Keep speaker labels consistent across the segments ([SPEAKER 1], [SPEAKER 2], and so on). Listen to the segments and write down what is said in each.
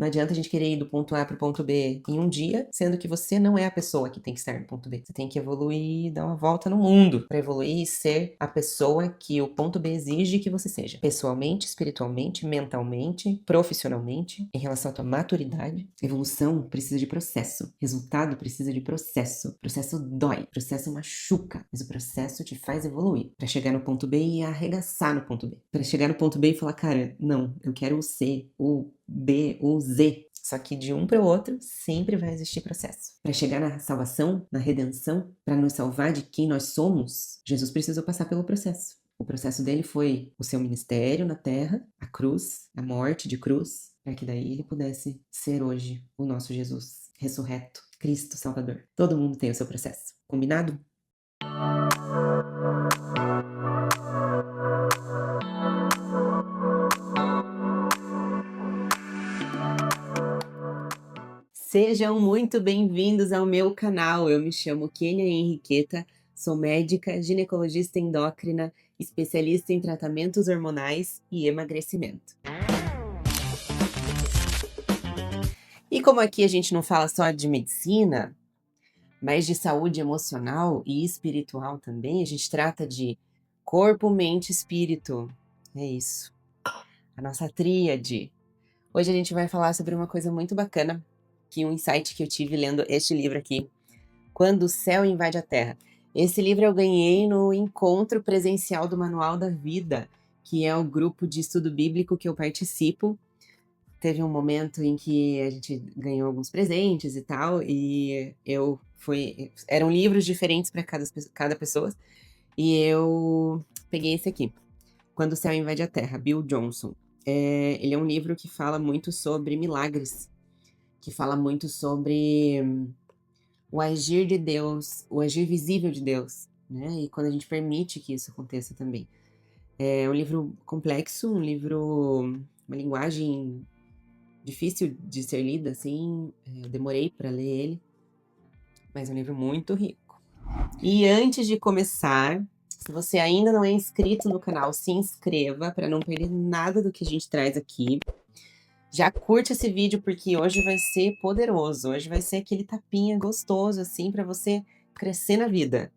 [SPEAKER 1] Não adianta a gente querer ir do ponto A para o ponto B em um dia, sendo que você não é a pessoa que tem que estar no ponto B. Você tem que evoluir, dar uma volta no mundo para evoluir e ser a pessoa que o ponto B exige que você seja. Pessoalmente, espiritualmente, mentalmente, profissionalmente, em relação à tua maturidade. Evolução precisa de processo. Resultado precisa de processo. Processo dói, processo machuca, mas o processo te faz evoluir para chegar no ponto B e arregaçar no ponto B. Para chegar no ponto B e falar, cara, não, eu quero o C, o B, o Z. Só que de um para o outro sempre vai existir processo. Para chegar na salvação, na redenção, para nos salvar de quem nós somos, Jesus precisou passar pelo processo. O processo dele foi o seu ministério na terra, a cruz, a morte de cruz, para que daí ele pudesse ser hoje o nosso Jesus ressurreto, Cristo Salvador. Todo mundo tem o seu processo. Combinado? Sejam muito bem-vindos ao meu canal. Eu me chamo Kênia Henriqueta, sou médica, ginecologista endócrina, especialista em tratamentos hormonais e emagrecimento. E como aqui a gente não fala só de medicina, mas de saúde emocional e espiritual também, a gente trata de corpo, mente e espírito. É isso. A nossa tríade. Hoje a gente vai falar sobre uma coisa muito bacana, que um insight que eu tive lendo este livro aqui, Quando o Céu Invade a Terra. Esse livro eu ganhei no encontro presencial do Manual da Vida, que é o grupo de estudo bíblico que eu participo. Teve um momento em que a gente ganhou alguns presentes e tal, e eram livros diferentes para cada pessoa, e eu peguei esse aqui, Quando o Céu Invade a Terra, Bill Johnson. Ele é um livro que fala muito sobre milagres, que fala muito sobre o agir de Deus, o agir visível de Deus, né? E quando a gente permite que isso aconteça também. É um livro complexo, uma linguagem difícil de ser lida, assim, eu demorei para ler ele, mas é um livro muito rico. E antes de começar, se você ainda não é inscrito no canal, se inscreva para não perder nada do que a gente traz aqui. Já curte esse vídeo porque hoje vai ser poderoso, hoje vai ser aquele tapinha gostoso assim para você crescer na vida.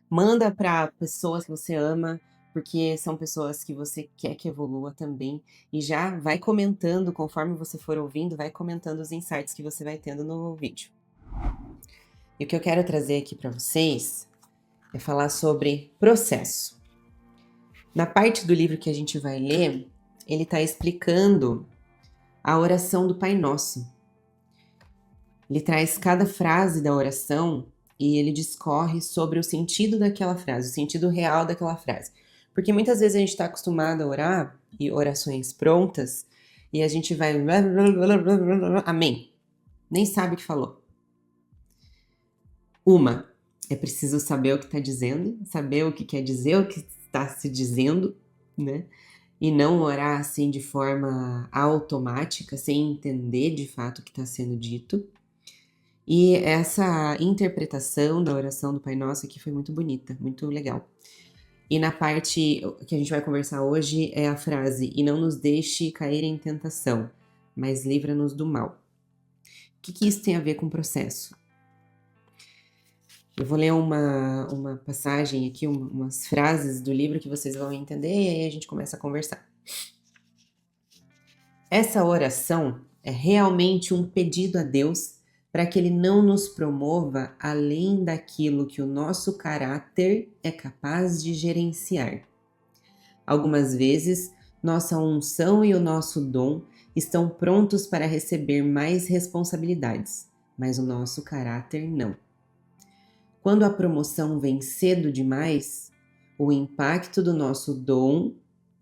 [SPEAKER 1] Manda para pessoas que você ama, porque são pessoas que você quer que evolua também. E já vai comentando, conforme você for ouvindo, vai comentando os insights que você vai tendo no vídeo. E o que eu quero trazer aqui para vocês é falar sobre processo. Na parte do livro que a gente vai ler, ele está explicando a oração do Pai Nosso. Ele traz cada frase da oração e ele discorre sobre o sentido daquela frase, o sentido real daquela frase. Porque muitas vezes a gente está acostumado a orar, e orações prontas, e a gente vai... Amém. Nem sabe o que falou. É preciso saber o que está dizendo, saber o que quer dizer, o que está se dizendo, né? E não orar assim de forma automática, sem entender de fato o que está sendo dito. E essa interpretação da oração do Pai Nosso aqui foi muito bonita, muito legal. E na parte que a gente vai conversar hoje é a frase: e não nos deixe cair em tentação, mas livra-nos do mal. O que isso tem a ver com o processo? Eu vou ler uma passagem aqui, umas frases do livro que vocês vão entender e aí a gente começa a conversar. Essa oração é realmente um pedido a Deus para que Ele não nos promova além daquilo que o nosso caráter é capaz de gerenciar. Algumas vezes, nossa unção e o nosso dom estão prontos para receber mais responsabilidades, mas o nosso caráter não. Quando a promoção vem cedo demais, o impacto do nosso dom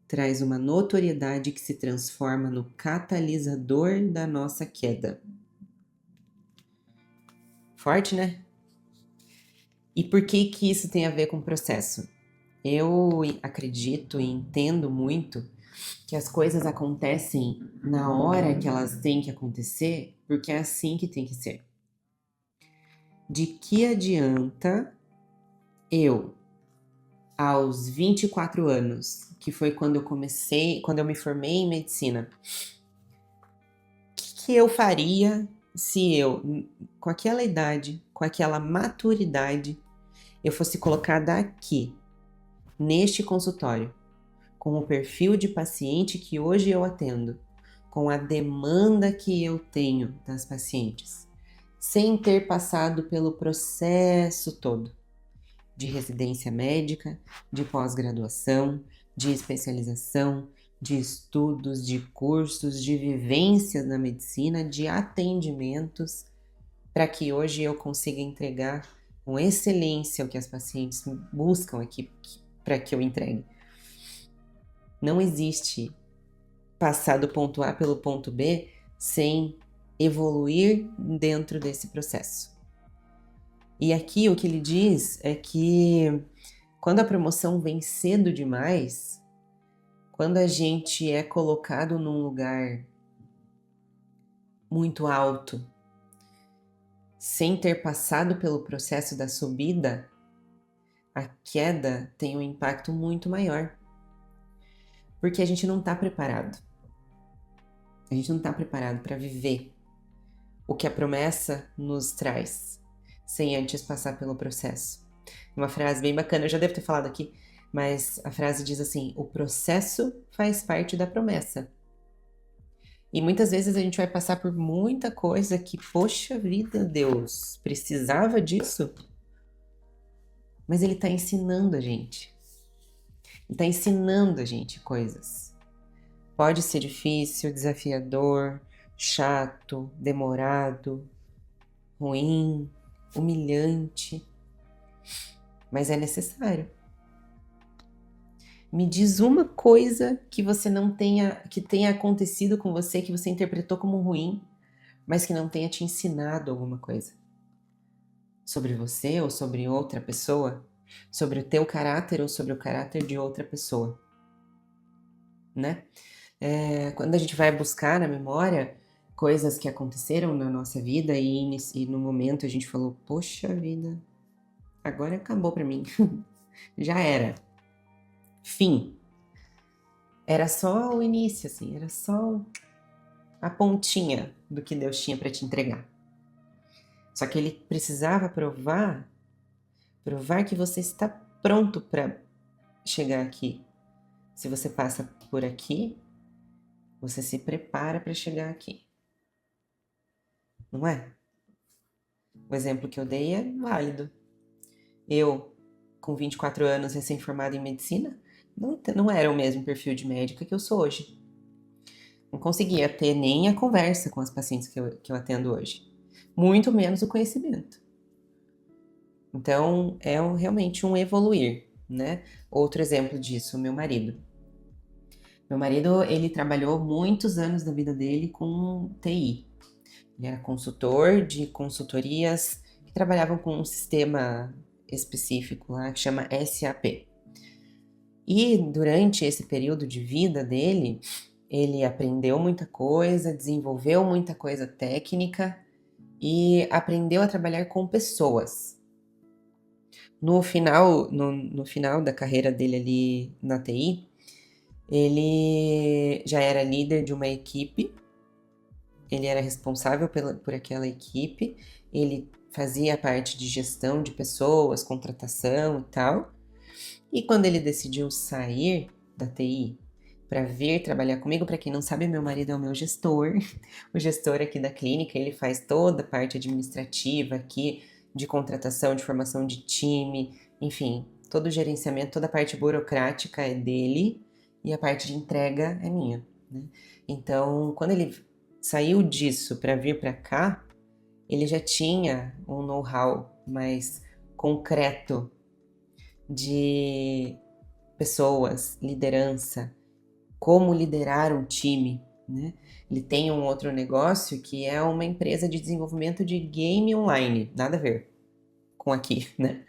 [SPEAKER 1] traz uma notoriedade que se transforma no catalisador da nossa queda. Forte, né? E por que isso tem a ver com o processo? Eu acredito e entendo muito que as coisas acontecem na hora que elas têm que acontecer, porque é assim que tem que ser. De que adianta eu, aos 24 anos, que foi quando eu me formei em medicina, que eu faria se eu, com aquela idade, com aquela maturidade, eu fosse colocada aqui, neste consultório, com o perfil de paciente que hoje eu atendo, com a demanda que eu tenho das pacientes, sem ter passado pelo processo todo de residência médica, de pós-graduação, de especialização, de estudos, de cursos, de vivências na medicina, de atendimentos, para que hoje eu consiga entregar com excelência o que as pacientes buscam aqui para que eu entregue. Não existe passar do ponto A pelo ponto B sem evoluir dentro desse processo. E aqui o que ele diz é que quando a promoção vem cedo demais, quando a gente é colocado num lugar muito alto, sem ter passado pelo processo da subida, a queda tem um impacto muito maior. Porque a gente não está preparado. A gente não está preparado para viver o que a promessa nos traz, sem antes passar pelo processo. Uma frase bem bacana, eu já devo ter falado aqui, mas a frase diz assim: o processo faz parte da promessa. E muitas vezes a gente vai passar por muita coisa que, poxa vida, Deus, precisava disso? Mas ele está ensinando a gente. Ele está ensinando a gente coisas. Pode ser difícil, desafiador, chato, demorado, ruim, humilhante, mas é necessário. Me diz uma coisa que você não tenha, que tenha acontecido com você, que você interpretou como ruim, mas que não tenha te ensinado alguma coisa. Sobre você ou sobre outra pessoa, sobre o teu caráter ou sobre o caráter de outra pessoa, né? Quando a gente vai buscar na memória coisas que aconteceram na nossa vida e no momento a gente falou, poxa vida, agora acabou pra mim, já era, fim. Era só o início, assim, era só a pontinha do que Deus tinha para te entregar. Só que ele precisava provar que você está pronto para chegar aqui. Se você passa por aqui, você se prepara para chegar aqui. Não é? O exemplo que eu dei é válido. Eu, com 24 anos, recém-formada em medicina, não era o mesmo perfil de médica que eu sou hoje. Não conseguia ter nem a conversa com as pacientes que eu atendo hoje. Muito menos o conhecimento. Então, é realmente um evoluir, né? Outro exemplo disso, meu marido. Meu marido, ele trabalhou muitos anos da vida dele com TI. Ele era consultor de consultorias que trabalhavam com um sistema específico lá que chama SAP. E durante esse período de vida dele, ele aprendeu muita coisa, desenvolveu muita coisa técnica e aprendeu a trabalhar com pessoas. No final da carreira dele ali na TI, ele já era líder de uma equipe, ele era responsável por aquela equipe, ele fazia parte de gestão de pessoas, contratação e tal. E quando ele decidiu sair da TI para vir trabalhar comigo, para quem não sabe, meu marido é o meu gestor, o gestor aqui da clínica, ele faz toda a parte administrativa aqui, de contratação, de formação de time, enfim, todo o gerenciamento, toda a parte burocrática é dele e a parte de entrega é minha, né? Então, quando ele saiu disso para vir para cá, ele já tinha um know-how mais concreto de pessoas, liderança, como liderar um time, né? Ele tem um outro negócio que é uma empresa de desenvolvimento de game online, nada a ver com aqui, né?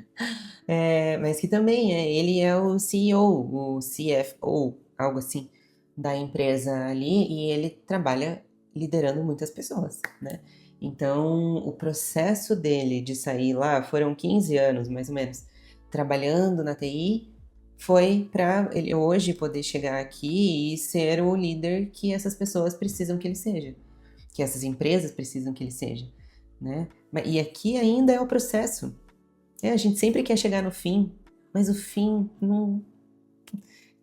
[SPEAKER 1] Mas que também ele é o CEO, o CFO, algo assim, da empresa ali, e ele trabalha liderando muitas pessoas, né? Então, o processo dele de sair lá, foram 15 anos, mais ou menos, trabalhando na TI, foi para ele hoje poder chegar aqui e ser o líder que essas pessoas precisam que ele seja. que essas empresas precisam que ele seja, né? E aqui ainda é o processo. A gente sempre quer chegar no fim, mas o fim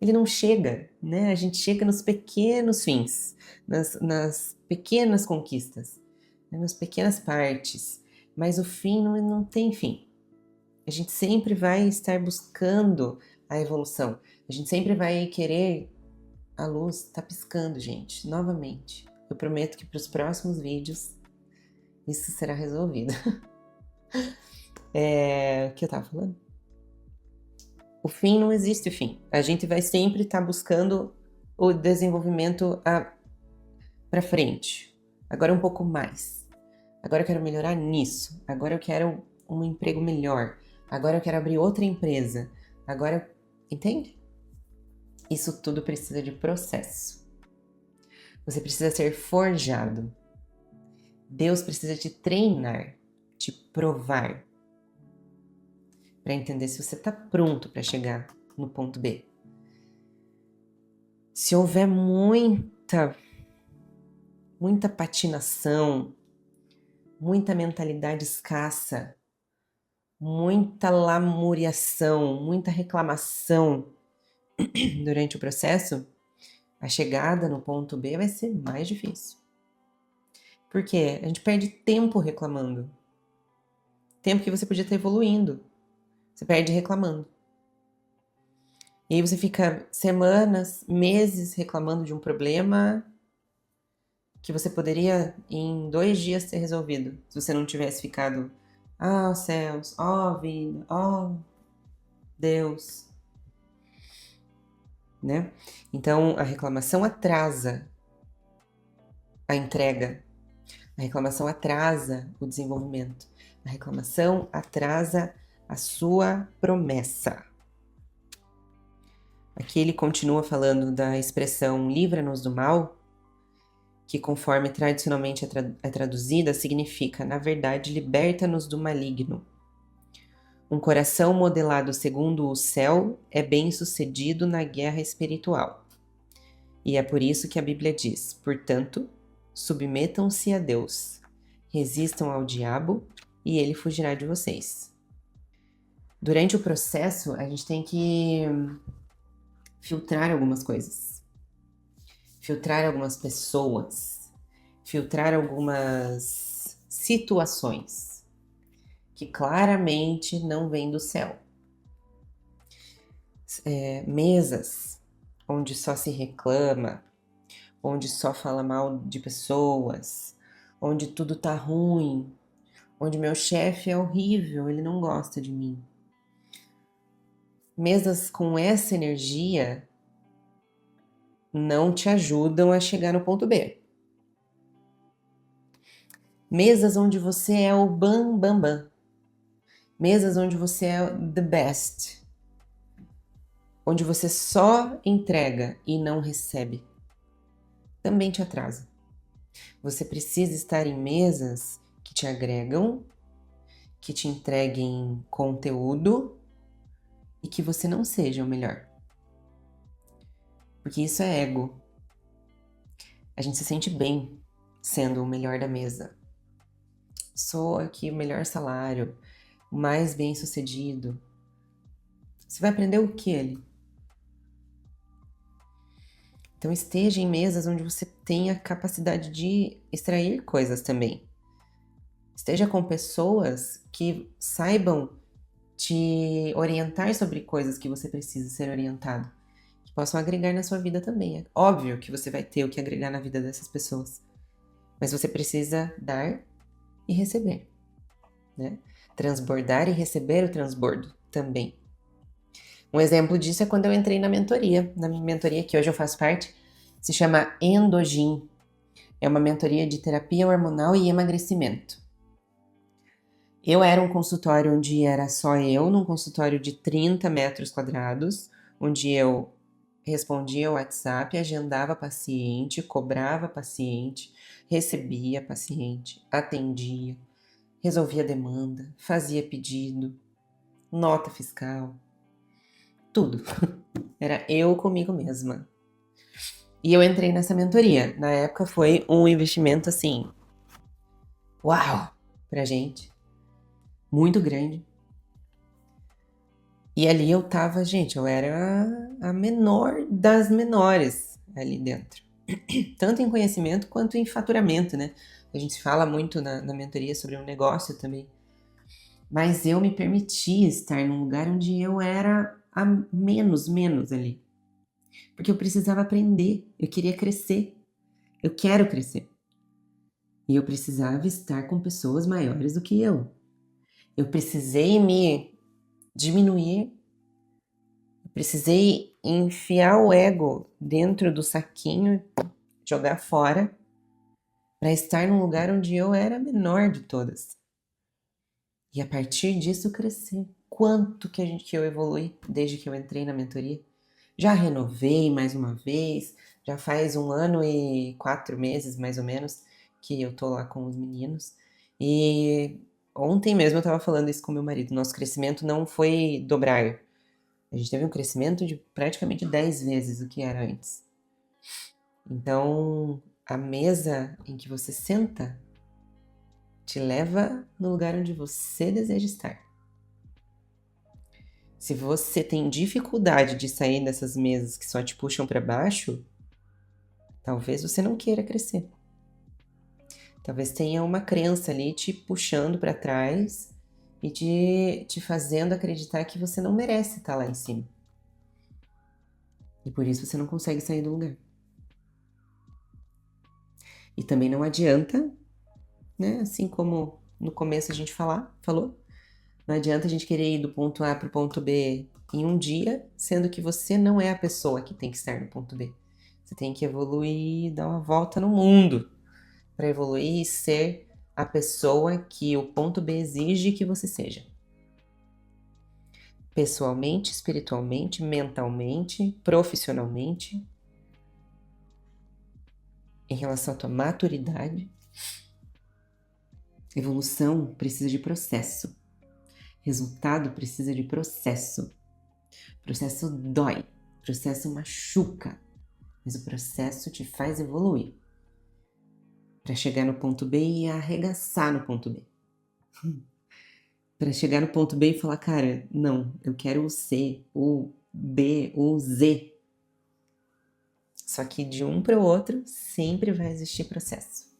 [SPEAKER 1] ele não chega, né? A gente chega nos pequenos fins, nas pequenas conquistas, né? Nas pequenas partes, mas o fim não tem fim. A gente sempre vai estar buscando a evolução, a gente sempre vai querer. A luz tá piscando, gente, novamente. Eu prometo que para os próximos vídeos isso será resolvido. O que eu tava falando? O fim não existe fim. A gente vai sempre estar buscando o desenvolvimento para frente. Agora um pouco mais. Agora eu quero melhorar nisso. Agora eu quero um emprego melhor. Agora eu quero abrir outra empresa. Agora, entende? Isso tudo precisa de processo. Você precisa ser forjado. Deus precisa te treinar, te provar, para entender se você está pronto para chegar no ponto B. Se houver muita patinação, muita mentalidade escassa, muita lamuriação, muita reclamação durante o processo, a chegada no ponto B vai ser mais difícil. Por quê? A gente perde tempo reclamando. Tempo que você podia estar evoluindo. Você perde reclamando. E aí você fica semanas, meses reclamando de um problema que você poderia em 2 dias ter resolvido. Se você não tivesse ficado, céus, vida, Deus. Né? Então, a reclamação atrasa a entrega. A reclamação atrasa o desenvolvimento. A reclamação atrasa a sua promessa. Aqui ele continua falando da expressão livra-nos do mal, que conforme tradicionalmente é traduzida, significa, na verdade, liberta-nos do maligno. Um coração modelado segundo o céu é bem-sucedido na guerra espiritual. E é por isso que a Bíblia diz, portanto, submetam-se a Deus, resistam ao diabo e ele fugirá de vocês. Durante o processo, a gente tem que filtrar algumas coisas, filtrar algumas pessoas, filtrar algumas situações que claramente não vêm do céu. Mesas onde só se reclama, onde só fala mal de pessoas, onde tudo tá ruim, onde meu chefe é horrível, ele não gosta de mim. Mesas com essa energia não te ajudam a chegar no ponto B. Mesas onde você é o bam, bam, bam. Mesas onde você é the best. Onde você só entrega e não recebe. Também te atrasa. Você precisa estar em mesas que te agregam, que te entreguem conteúdo e que você não seja o melhor. Porque isso é ego. A gente se sente bem sendo o melhor da mesa. Sou aqui o melhor salário, o mais bem-sucedido. Você vai aprender o que ali? Então esteja em mesas onde você tenha capacidade de extrair coisas também. Esteja com pessoas que saibam te orientar sobre coisas que você precisa ser orientado, que possam agregar na sua vida também. É óbvio que você vai ter o que agregar na vida dessas pessoas, mas você precisa dar e receber, né? Transbordar e receber o transbordo também. Um exemplo disso é quando eu entrei na minha mentoria que hoje eu faço parte, se chama Endogin. É uma mentoria de terapia hormonal e emagrecimento. Eu era um consultório onde era só eu, num consultório de 30 metros quadrados, onde eu respondia ao WhatsApp, agendava paciente, cobrava paciente, recebia paciente, atendia, resolvia demanda, fazia pedido, nota fiscal, tudo. Era eu comigo mesma. E eu entrei nessa mentoria. Na época foi um investimento assim, uau, pra gente, muito grande. E ali eu tava, gente, eu era a menor das menores ali dentro. Tanto em conhecimento quanto em faturamento, né? A gente fala muito na mentoria sobre um negócio também. Mas eu me permiti estar num lugar onde eu era a menos ali. Porque eu precisava aprender, eu queria crescer, eu quero crescer. E eu precisava estar com pessoas maiores do que eu. Eu precisei me diminuir, eu precisei enfiar o ego dentro do saquinho, jogar fora, para estar num lugar onde eu era a menor de todas. E a partir disso crescer. Quanto que eu evolui desde que eu entrei na mentoria? Já renovei mais uma vez, já faz 1 ano e 4 meses, mais ou menos, que eu tô lá com os meninos. E ontem mesmo eu tava falando isso com meu marido, nosso crescimento não foi dobrar. A gente teve um crescimento de praticamente 10 vezes o que era antes. Então, a mesa em que você senta te leva no lugar onde você deseja estar. Se você tem dificuldade de sair dessas mesas que só te puxam para baixo, talvez você não queira crescer. Talvez tenha uma crença ali te puxando para trás e te fazendo acreditar que você não merece estar lá em cima. E por isso você não consegue sair do lugar. E também não adianta, né? Assim como no começo a gente falou, não adianta a gente querer ir do ponto A para o ponto B em um dia, sendo que você não é a pessoa que tem que estar no ponto B. Você tem que evoluir, dar uma volta no mundo para evoluir e ser a pessoa que o ponto B exige que você seja. Pessoalmente, espiritualmente, mentalmente, profissionalmente, em relação à tua maturidade. Evolução precisa de processo. Resultado precisa de processo. Processo dói, processo machuca, mas o processo te faz evoluir para chegar no ponto B e arregaçar no ponto B. Para chegar no ponto B e falar, cara, não, eu quero o C, o B, o Z. Só que de um para o outro sempre vai existir processo.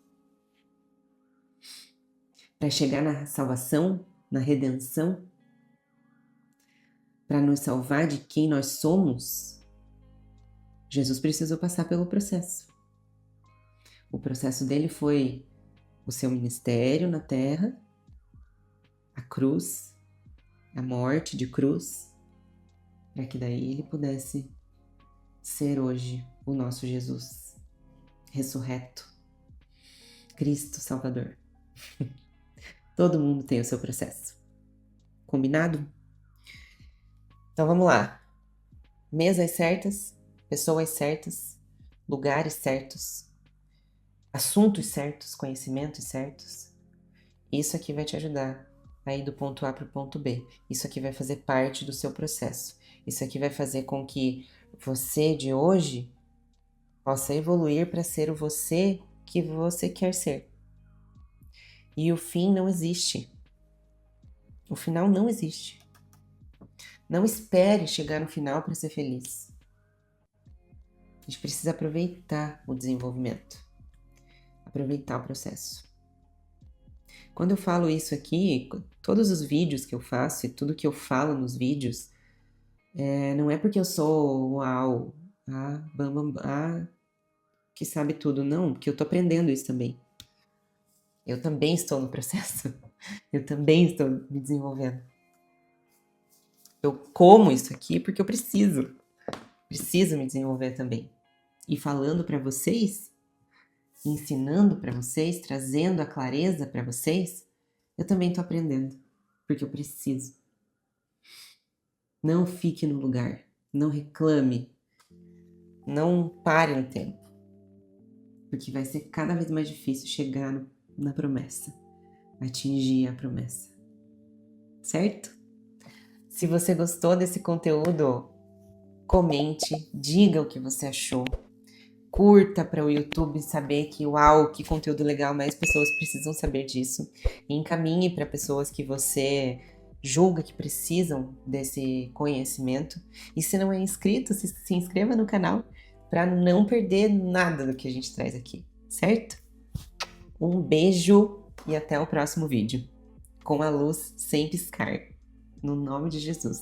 [SPEAKER 1] Para chegar na salvação, na redenção, para nos salvar de quem nós somos, Jesus precisou passar pelo processo. O processo dele foi o seu ministério na terra, a cruz, a morte de cruz, para que daí ele pudesse ser hoje o nosso Jesus, ressurreto, Cristo Salvador. Todo mundo tem o seu processo. Combinado? Então vamos lá. Mesas certas, pessoas certas, lugares certos, assuntos certos, conhecimentos certos. Isso aqui vai te ajudar a ir do ponto A para o ponto B. Isso aqui vai fazer parte do seu processo. Isso aqui vai fazer com que você de hoje possa evoluir para ser o você que você quer ser. E o fim não existe. O final não existe. Não espere chegar no final para ser feliz. A gente precisa aproveitar o desenvolvimento, aproveitar o processo. Quando eu falo isso aqui, todos os vídeos que eu faço e tudo que eu falo nos vídeos, não é porque eu sou uau, que sabe tudo, não, porque eu tô aprendendo isso também. Eu também estou no processo, eu também estou me desenvolvendo. Eu como isso aqui porque eu preciso me desenvolver também. E falando para vocês, ensinando para vocês, trazendo a clareza para vocês, eu também estou aprendendo, porque eu preciso. Não fique no lugar, não reclame, não pare no tempo, porque vai ser cada vez mais difícil chegar na promessa, atingir a promessa, certo? Se você gostou desse conteúdo, comente, diga o que você achou. curta para o YouTube saber que, uau, que conteúdo legal, mais pessoas precisam saber disso. E encaminhe para pessoas que você julga que precisam desse conhecimento. E se não é inscrito, se inscreva no canal para não perder nada do que a gente traz aqui, certo? Um beijo e até o próximo vídeo. Com a luz sem piscar. No nome de Jesus.